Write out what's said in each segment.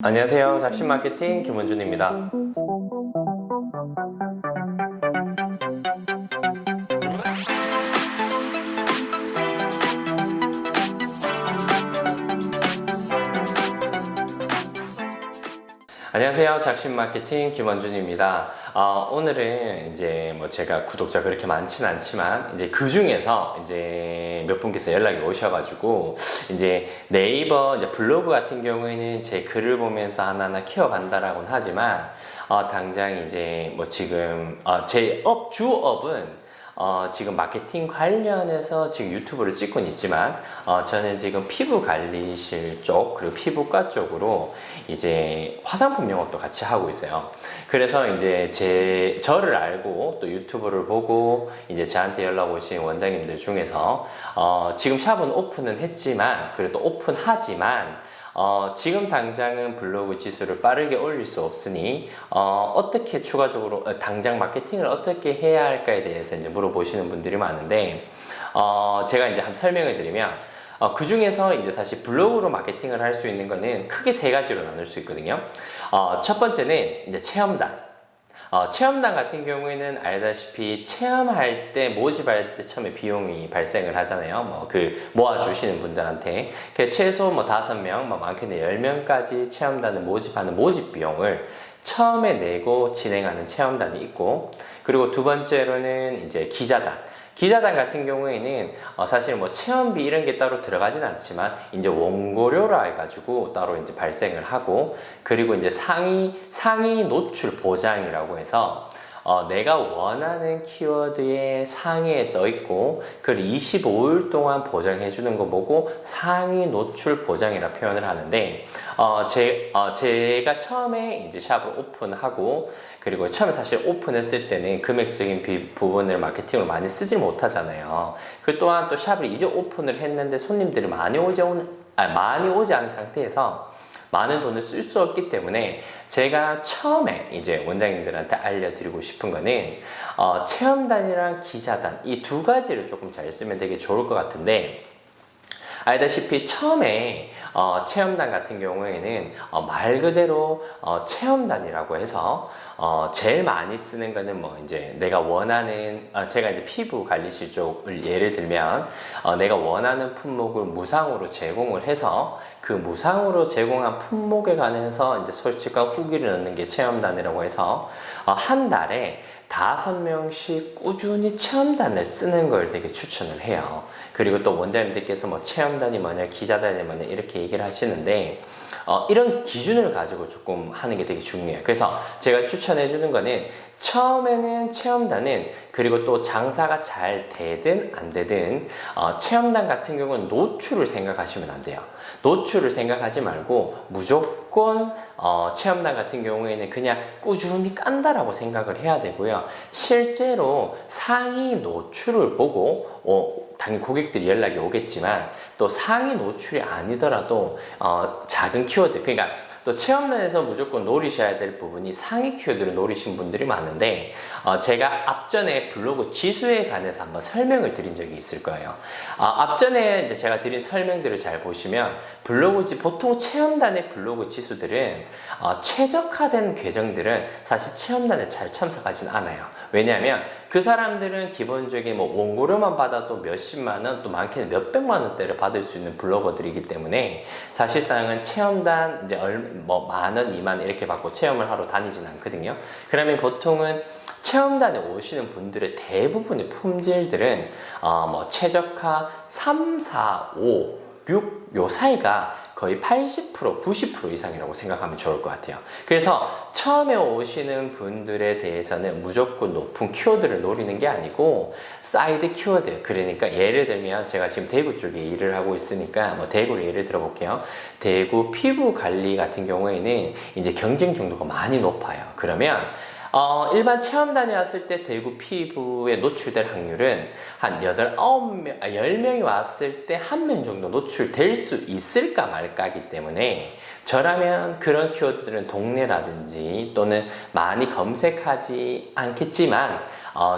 안녕하세요. 작신마케팅 김원준입니다. 안녕하세요. 작신마케팅 김원준입니다. 오늘은 이제 제가 구독자 그렇게 많지는 않지만 이제 그 중에서 이제 몇 분께서 연락이 오셔가지고 이제 네이버 이제 블로그 같은 경우에는 제 글을 보면서 하나하나 키워간다라고는 하지만 당장 이제 지금 제 주업은 지금 마케팅 관련해서 지금 유튜브를 찍고는 있지만 저는 지금 피부 관리실 쪽 그리고 피부과 쪽으로 이제 화장품 영업도 같이 하고 있어요. 그래서 이제 저를 알고 또 유튜브를 보고 이제 저한테 연락 오신 원장님들 중에서 지금 샵은 오픈은 했지만 그래도 오픈하지만 지금 당장은 블로그 지수를 빠르게 올릴 수 없으니 어떻게 추가적으로 당장 마케팅을 어떻게 해야 할까에 대해서 이제 물어보시는 분들이 많은데 제가 이제 한번 설명을 드리면 그 중에서 이제 사실 블로그로 마케팅을 할 수 있는 거는 크게 세 가지로 나눌 수 있거든요. 첫 번째는 이제 체험단. 체험단 같은 경우에는 알다시피 체험할 때 모집할 때 처음에 비용이 발생을 하잖아요. 모아주시는 분들한테 최소 5명, 많게는 10명까지 체험단을 모집하는 모집 비용을 처음에 내고 진행하는 체험단이 있고, 그리고 두 번째로는 이제 기자단 같은 경우에는 사실 체험비 이런 게 따로 들어가진 않지만 이제 원고료라 해가지고 따로 이제 발생을 하고, 그리고 이제 상위 노출 보장이라고 해서 내가 원하는 키워드의 상위에 떠 있고 그걸 25일 동안 보장해 주는 거 보고 상위 노출 보장이라 표현을 하는데 제가 처음에 이제 샵을 오픈하고 그리고 처음에 사실 오픈했을 때는 금액적인 부분을 마케팅으로 많이 쓰지 못하잖아요. 그 또한 또 샵을 이제 오픈을 했는데 손님들이 많이 오지 않은 상태에서 많은 돈을 쓸 수 없기 때문에 제가 처음에 이제 원장님들한테 알려드리고 싶은 거는 체험단이랑 기자단 이 두 가지를 조금 잘 쓰면 되게 좋을 것 같은데, 알다시피 처음에 체험단 같은 경우에는 말 그대로 체험단이라고 해서 제일 많이 쓰는 거는 이제 내가 원하는 제가 이제 피부 관리실 쪽을 예를 들면 내가 원하는 품목을 무상으로 제공을 해서 그 무상으로 제공한 품목에 관해서 이제 솔직한 후기를 넣는 게 체험단이라고 해서 한 달에 5명씩 꾸준히 체험단을 쓰는 걸 되게 추천을 해요. 그리고 또 원장님들께서 체험단이 뭐냐, 기자단이 뭐냐 이렇게 얘기를 하시는데 이런 기준을 가지고 조금 하는 게 되게 중요해요. 그래서 제가 추천해 주는 거는 처음에는 체험단은, 그리고 또 장사가 잘 되든 안 되든 체험단 같은 경우는 노출을 생각하시면 안 돼요. 노출을 생각하지 말고 무조건 체험단 같은 경우에는 그냥 꾸준히 깐다라고 생각을 해야 되고요. 실제로 상위 노출을 보고 당연히 고객들이 연락이 오겠지만 또 상위 노출이 아니더라도 작은 키워드, 그러니까 또 체험단에서 무조건 노리셔야 될 부분이 상위 키워드를 노리신 분들이 많은데 제가 앞전에 블로그 지수에 관해서 한번 설명을 드린 적이 있을 거예요. 앞전에 이제 제가 드린 설명들을 잘 보시면 보통 체험단의 블로그 지수들은 최적화된 계정들은 사실 체험단에 잘 참석하진 않아요. 왜냐하면 그 사람들은 기본적인 원고료만 받아도 몇십만 원, 또 많게는 몇백만 원대를 받을 수 있는 블로거들이기 때문에 사실상은 체험단 이제 만 원, 2만 원 이렇게 받고 체험을 하러 다니진 않거든요. 그러면 보통은 체험단에 오시는 분들의 대부분의 품질들은 최저가 3, 4, 5, 6 요 사이가 거의 80%, 90% 이상이라고 생각하면 좋을 것 같아요. 그래서 처음에 오시는 분들에 대해서는 무조건 높은 키워드를 노리는 게 아니고 사이드 키워드, 그러니까 예를 들면 제가 지금 대구 쪽에 일을 하고 있으니까 대구를 예를 들어 볼게요. 대구 피부 관리 같은 경우에는 이제 경쟁 정도가 많이 높아요. 그러면 일반 체험단에 왔을 때 대구 피부에 노출될 확률은 한 10명이 왔을 때 1명 정도 노출될 수 있을까 말까기 때문에 저라면 그런 키워드들은 동네라든지 또는 많이 검색하지 않겠지만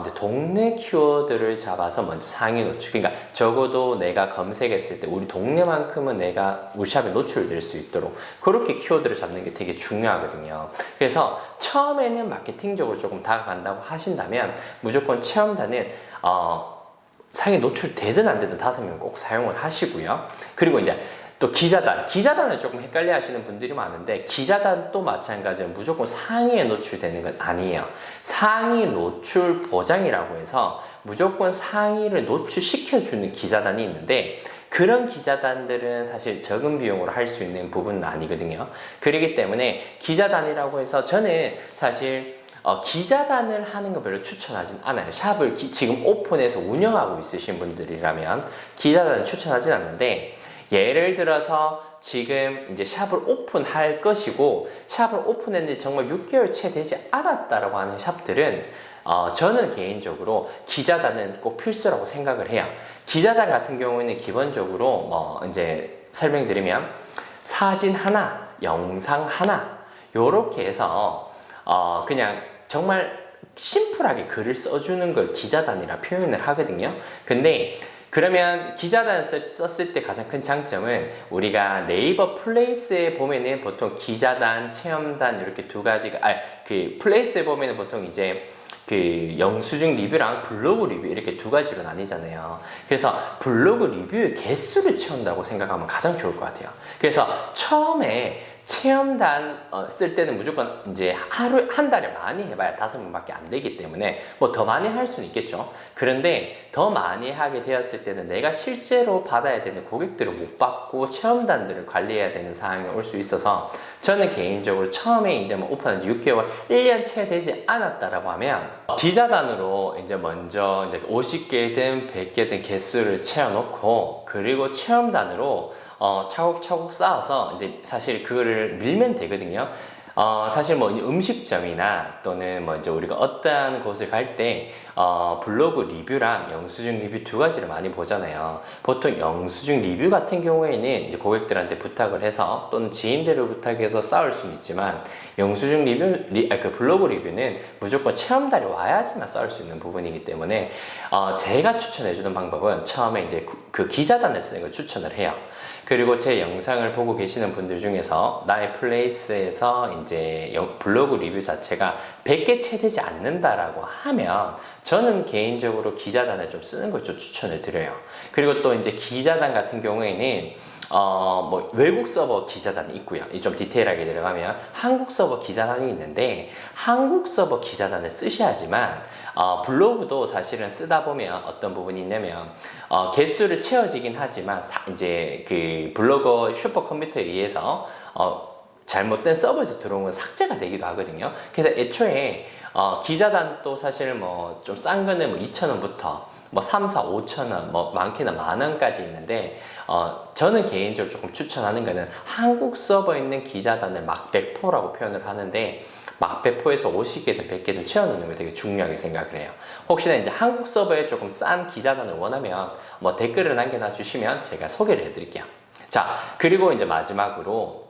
이제 동네 키워드를 잡아서 먼저 상위 노출, 그러니까 적어도 내가 검색했을 때 우리 동네만큼은 내가 우리 샵에 노출될 수 있도록 그렇게 키워드를 잡는 게 되게 중요하거든요. 그래서 처음에는 마케팅적으로 조금 다가간다고 하신다면 무조건 체험단은 상위 노출되든 안 되든 5명 꼭 사용을 하시고요. 그리고 이제 또 기자단을 조금 헷갈려 하시는 분들이 많은데, 기자단도 마찬가지로 무조건 상위에 노출되는 건 아니에요. 상위 노출 보장이라고 해서 무조건 상위를 노출시켜주는 기자단이 있는데, 그런 기자단들은 사실 적은 비용으로 할 수 있는 부분은 아니거든요. 그렇기 때문에 기자단이라고 해서 저는 사실 기자단을 하는 거 별로 추천하진 않아요. 샵을 지금 오픈해서 운영하고 있으신 분들이라면 기자단을 추천하진 않는데, 예를 들어서 지금 이제 샵을 오픈할 것이고 샵을 오픈했는데 정말 6개월 채 되지 않았다라고 하는 샵들은 저는 개인적으로 기자단은 꼭 필수라고 생각을 해요. 기자단 같은 경우에는 기본적으로 이제 설명드리면 사진 하나, 영상 하나 요렇게 해서 그냥 정말 심플하게 글을 써주는 걸 기자단이라 표현을 하거든요. 근데 그러면 기자단 썼을 때 가장 큰 장점은 우리가 네이버 플레이스에 보면은 보통 기자단, 체험단 이렇게 두 가지가, 그 플레이스에 보면은 보통 이제 그 영수증 리뷰랑 블로그 리뷰 이렇게 두 가지로 나뉘잖아요. 그래서 블로그 리뷰의 개수를 채운다고 생각하면 가장 좋을 것 같아요. 그래서 처음에 체험단 쓸 때는 무조건 이제 한 달에 많이 해봐야 5명밖에 안 되기 때문에 뭐 더 많이 할 수는 있겠죠. 그런데 더 많이 하게 되었을 때는 내가 실제로 받아야 되는 고객들을 못 받고 체험단들을 관리해야 되는 상황이 올 수 있어서 저는 개인적으로 처음에 이제 뭐 오픈한 지 6개월, 1년 채 되지 않았다라고 하면 기자단으로 이제 먼저 이제 50개든 100개든 개수를 채워놓고, 그리고 체험단으로 차곡차곡 쌓아서 이제 사실 그거를 밀면 되거든요. 사실 뭐 음식점이나 또는 뭐 이제 우리가 어떠한 곳을 갈 때 블로그 리뷰랑 영수증 리뷰 두 가지를 많이 보잖아요. 보통 영수증 리뷰 같은 경우에는 이제 고객들한테 부탁을 해서 또는 지인들을 부탁해서 쌓을 수는 있지만, 영수증 그 블로그 리뷰는 무조건 체험단이 와야지만 쌓을 수 있는 부분이기 때문에 제가 추천해주는 방법은 처음에 이제 그 기자단을 쓰는 걸 추천을 해요. 그리고 제 영상을 보고 계시는 분들 중에서 나의 플레이스에서 이제 블로그 리뷰 자체가 100개 채 되지 않는다라고 하면 저는 개인적으로 기자단을 좀 쓰는 걸 좀 추천을 드려요. 그리고 또 이제 기자단 같은 경우에는 뭐 외국 서버 기자단이 있고요. 좀 디테일하게 들어가면 한국 서버 기자단이 있는데, 한국 서버 기자단을 쓰셔야지만 블로그도 사실은 쓰다 보면 어떤 부분이 있냐면 개수를 채워지긴 하지만 이제 그 블로거 슈퍼컴퓨터에 의해서 잘못된 서버에서 들어온 건 삭제가 되기도 하거든요. 그래서 애초에 기자단도 사실 뭐 좀 싼 거는 뭐 2,000원부터 뭐 3, 4, 5,000원, 뭐 많게는 10,000원까지 있는데 저는 개인적으로 조금 추천하는 거는 한국 서버에 있는 기자단을 막배포라고 표현을 하는데, 막배포에서 50개든 100개든 채워놓는 걸 되게 중요하게 생각을 해요. 혹시나 이제 한국 서버에 조금 싼 기자단을 원하면 뭐 댓글을 남겨놔 주시면 제가 소개를 해드릴게요. 자, 그리고 이제 마지막으로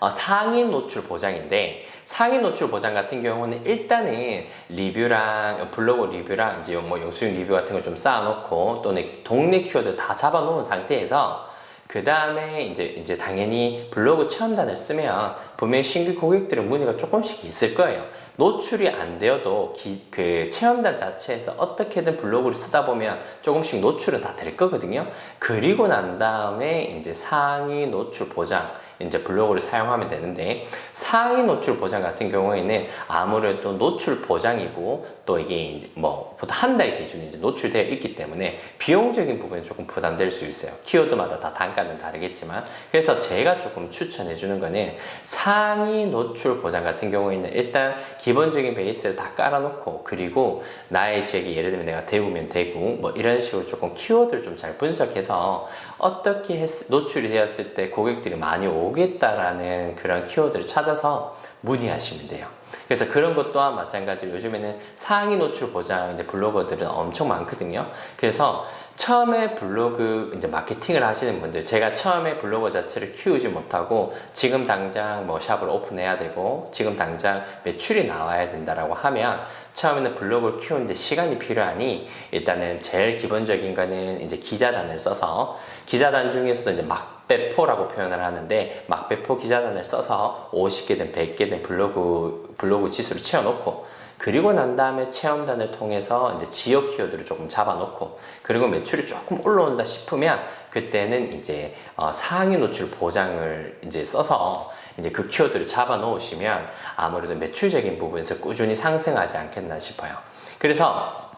상위 노출 보장인데, 상위 노출 보장 같은 경우는 일단은 리뷰랑 블로그 리뷰랑 이제 뭐 영수증 리뷰 같은 걸 좀 쌓아놓고 또는 동네 키워드 다 잡아놓은 상태에서 그 다음에 이제 당연히 블로그 체험단을 쓰면 분명히 신규 고객들의 문의가 조금씩 있을 거예요. 노출이 안 되어도 그 체험단 자체에서 어떻게든 블로그를 쓰다 보면 조금씩 노출은 다 될 거거든요. 그리고 난 다음에 이제 상위 노출 보장, 이제 블로그를 사용하면 되는데, 상위 노출 보장 같은 경우에는 아무래도 노출 보장이고 또 이게 이제 뭐 보통 한 달 기준이 이제 노출되어 있기 때문에 비용적인 부분이 조금 부담될 수 있어요. 키워드마다 다 단가는 다르겠지만, 그래서 제가 조금 추천해 주는 거는 상위 노출 보장 같은 경우에는 일단 기본적인 베이스를 다 깔아놓고, 그리고 나의 지역이 예를 들면 내가 대구면 대구 뭐 이런 식으로 조금 키워드를 좀 잘 분석해서 어떻게 노출이 되었을 때 고객들이 많이 오겠다라는 그런 키워드를 찾아서 문의하시면 돼요. 그래서 그런 것 또한 마찬가지로 요즘에는 상위 노출 보장 이제 블로거들은 엄청 많거든요. 그래서 처음에 블로그 이제 마케팅을 하시는 분들, 제가 처음에 블로그 자체를 키우지 못하고 지금 당장 뭐 샵을 오픈해야 되고 지금 당장 매출이 나와야 된다라고 하면 처음에는 블로그를 키우는데 시간이 필요하니 일단은 제일 기본적인 거는 이제 기자단을 써서, 기자단 중에서도 이제 막배포라고 표현을 하는데 막배포 기자단을 써서 50개든 100개든 블로그 지수를 채워놓고, 그리고 난 다음에 체험단을 통해서 이제 지역 키워드를 조금 잡아놓고, 그리고 매출이 조금 올라온다 싶으면 그때는 이제 상위 노출 보장을 이제 써서 이제 그 키워드를 잡아 놓으시면 아무래도 매출적인 부분에서 꾸준히 상승하지 않겠나 싶어요. 그래서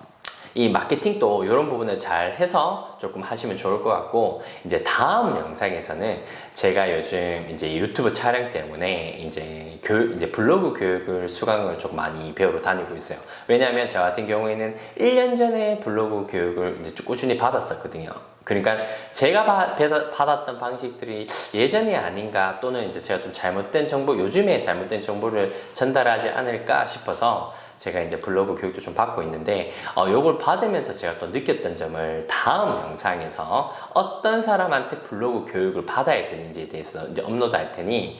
이 마케팅도 이런 부분을 잘 해서 조금 하시면 좋을 것 같고, 이제 다음 영상에서는 제가 요즘 이제 유튜브 촬영 때문에 이제 이제 블로그 교육을 수강을 조금 많이 배우러 다니고 있어요. 왜냐하면 저 같은 경우에는 1년 전에 블로그 교육을 이제 꾸준히 받았었거든요. 그러니까 제가 받았던 방식들이 예전이 아닌가, 또는 이제 제가 좀 잘못된 정보, 요즘에 잘못된 정보를 전달하지 않을까 싶어서 제가 이제 블로그 교육도 좀 받고 있는데, 요걸 받으면서 제가 또 느꼈던 점을 다음 영상에서 어떤 사람한테 블로그 교육을 받아야 되는지에 대해서 이제 업로드 할 테니,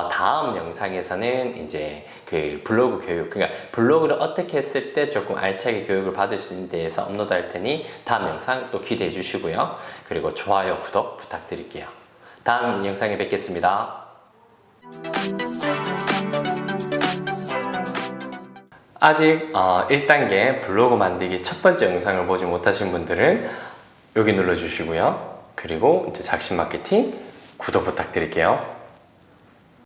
다음 영상에서는 이제 그 블로그 교육, 그러니까 블로그를 어떻게 했을 때 조금 알차게 교육을 받을 수 있는 데에서 업로드 할 테니 다음 영상 또 기대해 주시고요. 그리고 좋아요, 구독 부탁드릴게요. 다음 영상에 뵙겠습니다. 아직 1단계 블로그 만들기 첫 번째 영상을 보지 못하신 분들은 여기 눌러주시고요. 그리고 이제 작심 마케팅 구독 부탁드릴게요.